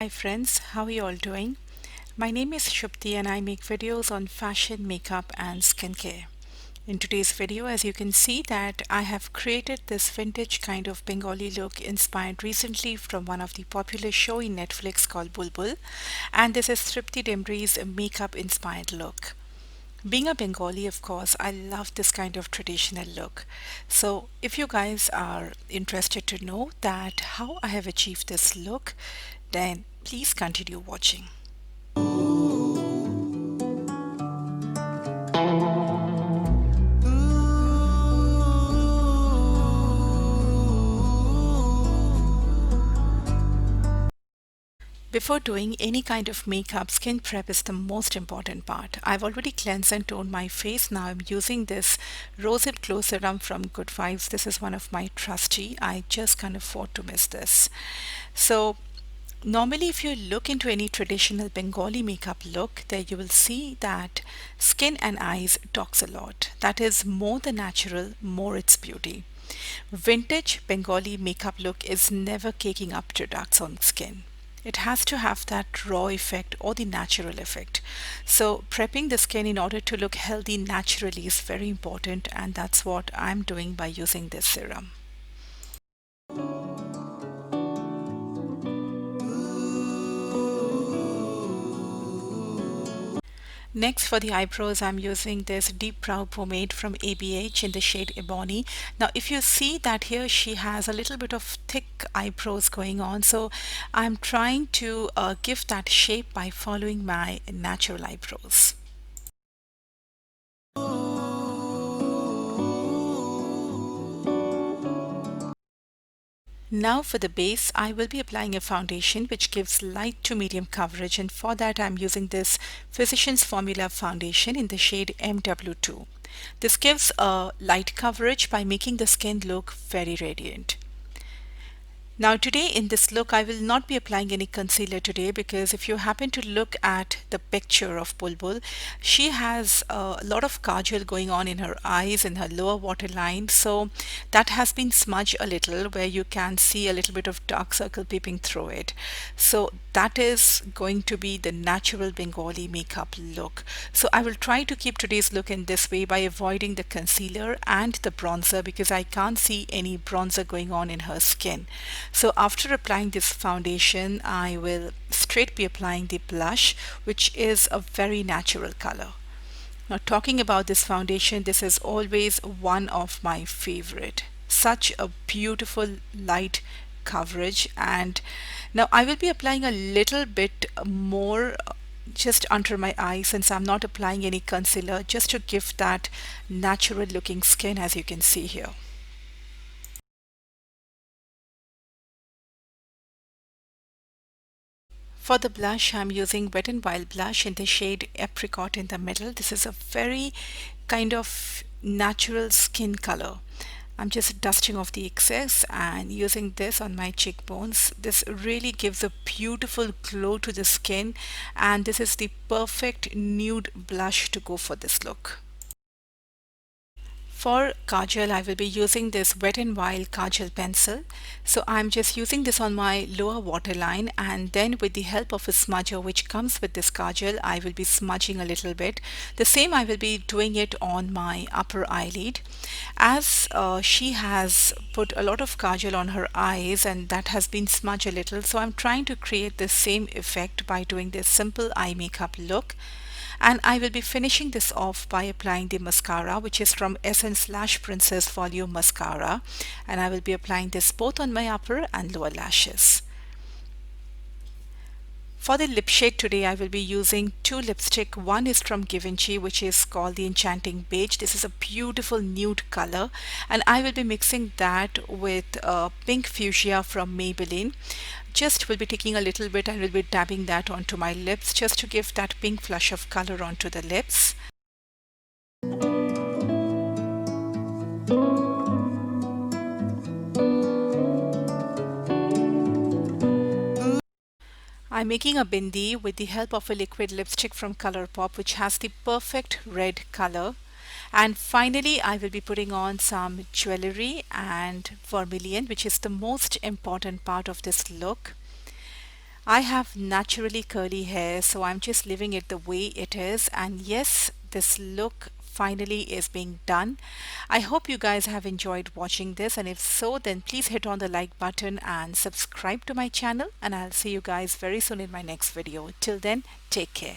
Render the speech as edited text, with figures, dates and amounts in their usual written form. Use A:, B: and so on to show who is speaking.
A: Hi friends, how are you all doing? My name is Supti and I make videos on fashion, makeup and skincare. In today's video, as you can see that I have created this vintage kind of Bengali look inspired recently from one of the popular show in Netflix called Bulbul, and this is Tripti Dimri's makeup inspired look. Being a Bengali, of course, I love this kind of traditional look. So if you guys are interested to know that how I have achieved this look, then please continue watching. Before doing any kind of makeup, skin prep is the most important part. I've already cleansed and toned my face. Now I'm using this Rosehip Glow Serum from Good Vibes. This is one of my trusty. I just can't afford to miss this. So normally if you look into any traditional Bengali makeup look, there you will see that skin and eyes talks a lot. That is more the natural, more its beauty. Vintage Bengali makeup look is never caking up products on skin. It has to have that raw effect or the natural effect. So prepping the skin in order to look healthy naturally is very important, and that's what I'm doing by using this serum. Next for the eyebrows, I'm using this deep brow pomade from ABH in the shade Ebony. Now if you see that here she has a little bit of thick eyebrows going on, so I'm trying to give that shape by following my natural eyebrows. Now for the base, I will be applying a foundation which gives light to medium coverage, and for that I'm using this Physicians Formula foundation in the shade MW2. This gives a light coverage by making the skin look very radiant. Now today in this look I will not be applying any concealer today, because if you happen to look at the picture of Bulbul, she has a lot of kajal going on in her eyes, in her lower waterline, so that has been smudged a little where you can see a little bit of dark circle peeping through it. So that is going to be the natural Bengali makeup look. So I will try to keep today's look in this way by avoiding the concealer and the bronzer, because I can't see any bronzer going on in her skin. So after applying this foundation, I will straight be applying the blush, which is a very natural color. Now talking about this foundation, this is always one of my favorite. Such a beautiful light coverage, and now I will be applying a little bit more just under my eye, since I'm not applying any concealer, just to give that natural looking skin, as you can see here. For the blush, I'm using Wet n Wild blush in the shade Apricot in the middle. This is a very kind of natural skin color. I'm just dusting off the excess and using this on my cheekbones. This really gives a beautiful glow to the skin, and this is the perfect nude blush to go for this look. For Kajal, I will be using this Wet n Wild Kajal pencil. So I'm just using this on my lower waterline, and then with the help of a smudger which comes with this Kajal, I will be smudging a little bit. The same I will be doing it on my upper eyelid. As she has put a lot of Kajal on her eyes and that has been smudged a little, so I'm trying to create the same effect by doing this simple eye makeup look. And I will be finishing this off by applying the mascara, which is from Essence Lash Princess Volume Mascara, and I will be applying this both on my upper and lower lashes. For the lip shade today, I will be using two lipstick. One is from Givenchy, which is called the Enchanting Beige. This is a beautiful nude color, and I will be mixing that with pink fuchsia from Maybelline. Just will be taking a little bit and will be dabbing that onto my lips just to give that pink flush of color onto the lips. I'm making a bindi with the help of a liquid lipstick from Colourpop, which has the perfect red color. And finally, I will be putting on some jewelry and vermilion, which is the most important part of this look. I have naturally curly hair, so I'm just leaving it the way it is. And yes, this look finally is being done. I hope you guys have enjoyed watching this, and if so, then please hit on the like button and subscribe to my channel. And I'll see you guys very soon in my next video. Till then, take care.